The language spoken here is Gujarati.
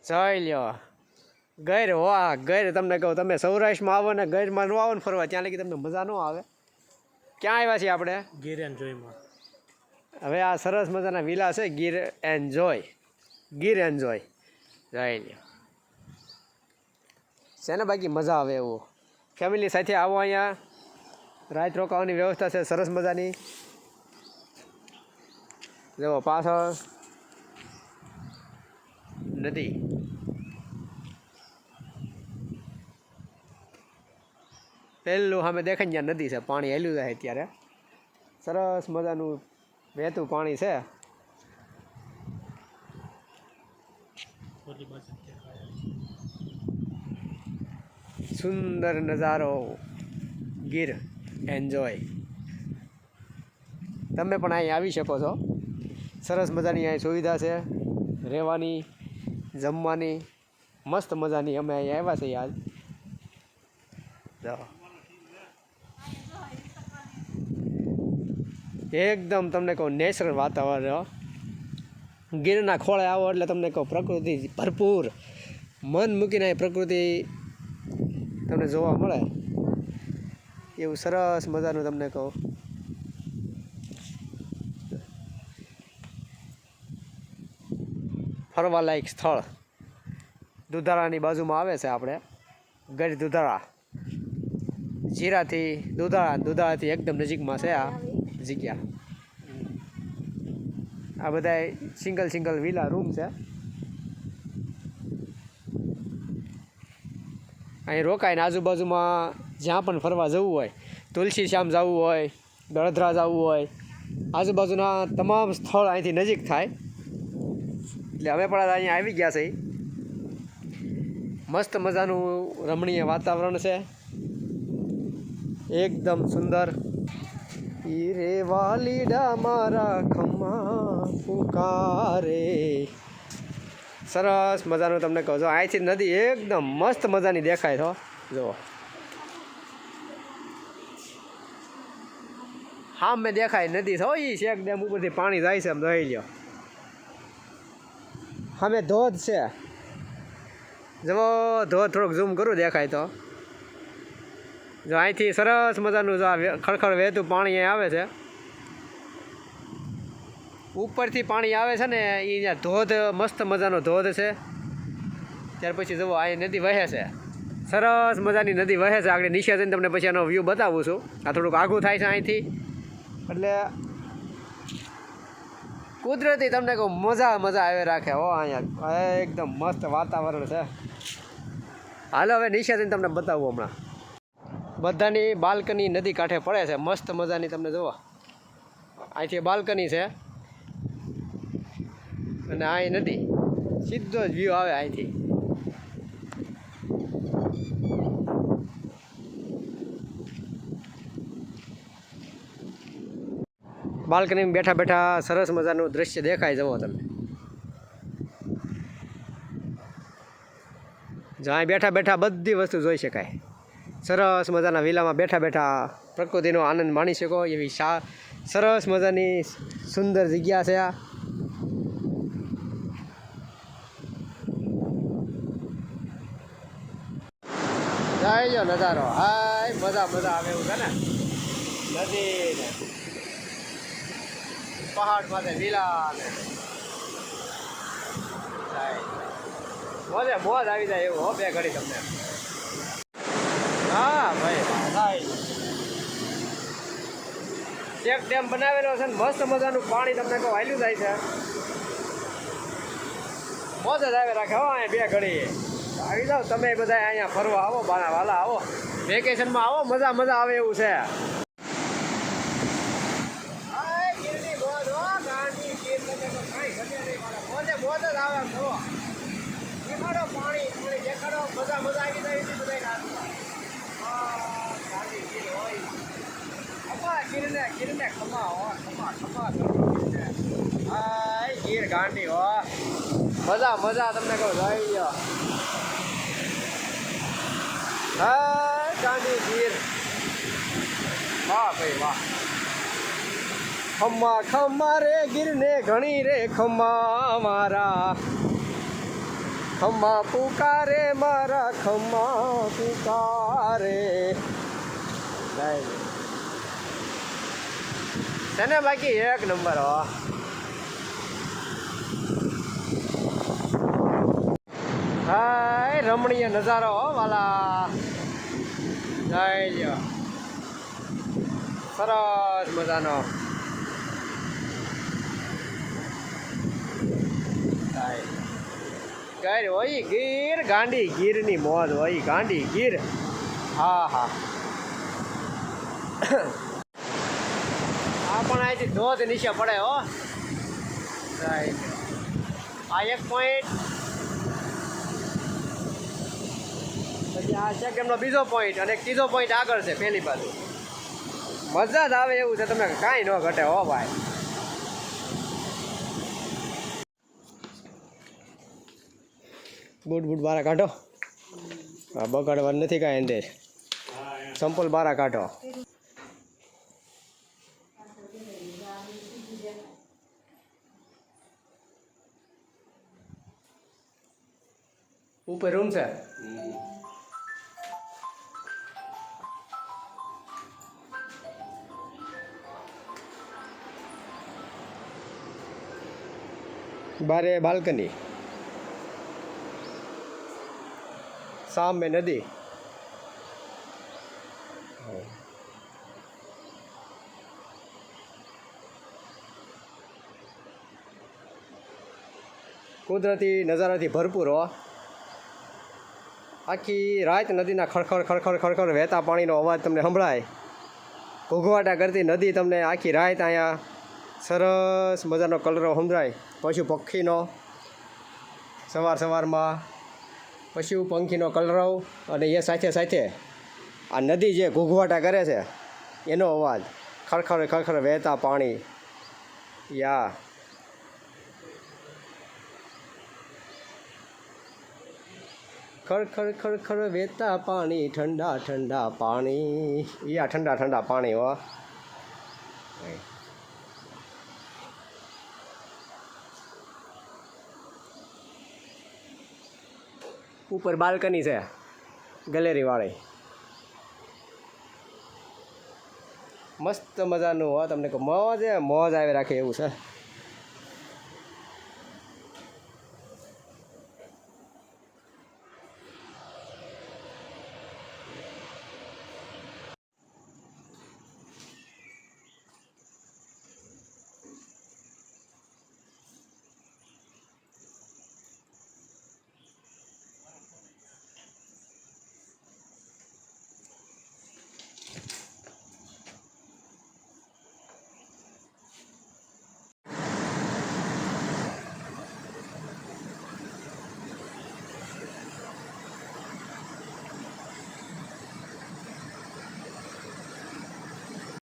જોઈ લ્યો ગેર વાહ ગેર તમને કહું તમે સૌરાષ્ટ્રમાં આવો ને ગેરમાં ન આવો ને ફરવા ત્યાં લગી તમને મજા ન આવે. ક્યાં આવ્યા છીએ આપણે? ગીર એન્ડ જોયમાં. હવે આ સરસ મજાના વિલા છે ગીર એન્જોય. ગીર એન્જોય જોઈ લ્યો છે ને બાકી મજા આવે એવું. ફેમિલી સાથે આવો, અહીંયા રાત રોકાવાની વ્યવસ્થા છે સરસ મજાની. જુઓ પાછળ નદી, પહેલું સામે દેખાય ત્યાં નદી છે, પાણી હેલ્યું જાય અત્યારે. સરસ મજાનું વહેતું પાણી છે. સુંદર નજારો ગીર એન્જોય. તમે પણ અહીં આવી શકો છો. સરસ મજાની અહીં સુવિધા છે રહેવાની, જમવાની, મસ્ત મજાની. અમે અહીં આવ્યા છીએ આજ. એકદમ તમને કહું નેચરલ વાતાવરણ. ગીરના ખોળે આવો એટલે તમને કહું પ્રકૃતિ ભરપૂર. મન મૂકીને પ્રકૃતિ તમને જોવા મળે એવું સરસ મજાનું તમને કહું. ફરવાલાયક સ્થળ દુધાળાની બાજુમાં આવે છે. આપણે ગઢ દુધાળા, જીરાથી દુધાળાથી એકદમ નજીકમાં છે આ જગ્યા. આ બધા સિંગલ વિલા રૂમ છે. અહીં રોકાઈને આજુબાજુમાં જ્યાં પણ ફરવા જવું હોય, તુલસી શ્યામ જવું હોય, દળધરા જવું હોય, આજુબાજુના તમામ સ્થળ અહીંથી નજીક થાય. એટલે અમે પણ અહીંયા આવી ગયા છે. મસ્ત મજાનું રમણીય વાતાવરણ છે, એકદમ સુંદર. ઈ રે વાલીડા મારા ખમ્મા પુકારે. સરસ મજાનું તમને કહો છો. અહીંથી નદી એકદમ મસ્ત મજાની દેખાય છો. જુઓ હા મેં દેખાય નદી છો. એ શેક ડેમ ઉપરથી પાણી જાય છે. એમ જોઈ લ્યો સામે ધોધ છે. જવો ધોધ થોડોક ઝૂમ કરું દેખાય તો. જો અહીંથી સરસ મજાનું જો ખળખળ વહેતું પાણી અહીં આવે છે. ઉપરથી પાણી આવે છે ને એ ત્યાં ધોધ, મસ્ત મજાનો ધોધ છે. ત્યાર પછી જુઓ અહીં નદી વહે છે. સરસ મજાની નદી વહે છે. આગળ નીચે જઈને તમને પછી આનો વ્યૂ બતાવું છું. આ થોડુંક આઘું થાય છે અહીંથી. એટલે કુદરતી તમને કહું મજા આવી રાખે હો. અહીંયા એકદમ મસ્ત વાતાવરણ છે. હાલો હવે નીચે જઈને તમને બતાવું. હમણાં બધાની બાલ્કની નદી કાંઠે પડે છે. મસ્ત મજાની તમને જુઓ અહીંથી બાલ્કની છે અને આ નદી સીધો જ વ્યૂ આવે અહીંથી. બાલ્કનીમાં બેઠા બેઠા સરસ મજાનું દૃશ્ય દેખાય. જવો તમે જ્યાં બેઠા બેઠા બધી વસ્તુ જોઈ શકાય. સરસ મજાના વિલામાં બેઠા બેઠા પ્રકૃતિનો આનંદ માણી શકો એવી સરસ મજાની સુંદર જગ્યા છે આ. જોઈ લો નજારો. હાય મજા આવે એવું છે ને. નદી ને પહાડ પાસે વિલા ને મોજ આવી જાય એવું હો બે ઘડી તમને. હા ભાઈ ચેક ડેમ બનાવેલો છે ને મસ્ત મજાનું પાણી તમને કહું હાલ્યું જાય છે. મોજ જ આવે રાખે હો. અહીંયા બે ઘડી આવી જાઓ તમે બધા અહીંયા ફરવા આવો. બાના વાલા આવો, વેકેશનમાં આવો. મજા આવે એવું છે. મોજ જ આવે ખરો. દેખાડો પાણી દેખાડો. મજા આવી જાય બધા. ગીરને ખમા હો. ખમા ગીર ગાંડી હો. મજા તમને કહું જોઈ લો. હા ગાંડી ગીર. વાહ ભાઈ વાહ. ખમ્મા રે ગીરને ઘણી રે ખમ્મા મારા. ખમ્મા પુકારે મારા ખમ્મા પુકારે. છે ને બાકી એક નંબર. હો હાય રમણીય નજારો હો વાલા. જઈ લ્યો સરસ મજાનો. ગીર હોય ગીર ગાંડી ગીરની મોજ હોય ગાંડી ગીર. હા હા આ પણ અહીંથી ધોધ નીચે પડે હો. આ એક પોઈન્ટ પછી આ છે એમનો બીજો પોઈન્ટ અને ત્રીજો પોઈન્ટ આગળ છે પહેલી બાજુ. મજા જ આવે એવું છે તમે કાંઈ ન ઘટે હો ભાઈ. બૂટ બૂટ બારા કાઢો. હા બગાડવાનું નથી કાંઈ અંદર. સંપલ બારા કાઢો. ઉપર રૂમ છે. बारे बालकनी सामने नदी. કુદરતી નજારાથી ભરપૂર હો. આખી રાત નદીના ખડખડ ખડખડ ખડખડ વહેતા પાણીનો અવાજ તમને સંભળાય. ઘૂઘવાટા કરતી નદી તમને આખી રાત અહીંયા સરસ મજાનો કલરવ સંભળાય. પશુ પક્ષીનો સવારમાં પશુ પંખીનો કલરવ અને એ સાથે સાથે આ નદી જે ઘૂઘવાટા કરે છે એનો અવાજ. ખડખડ ખડખડ વહેતા પાણી. યા ખડખડ ખડખડ વહેતા પાણી ઠંડા ઠંડા પાણી. યા ઠંડા ઠંડા પાણી હો. ઉપર બાલ્કની છે ગેલેરી વાળી. મસ્ત મજાનું હો તમને મોજ મોજ આવી રાખે એવું છે.